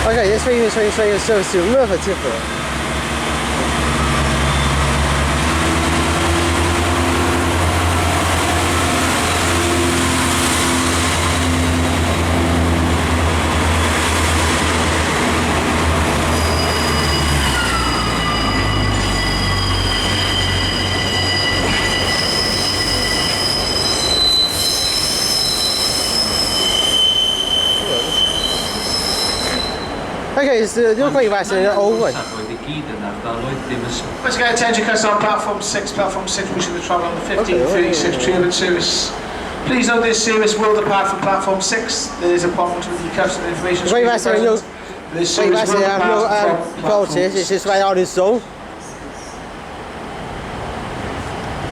Okay, this way is service to Merthyr Tydfil. Okay, so you're quite fast in an old one. Let's get attention customer on platform 6, pushing the travel on the 1536 Trevor service. Please note this service will depart from platform 6. There is a problem with the customer information. Quite fast in your, it's just right out of his zone.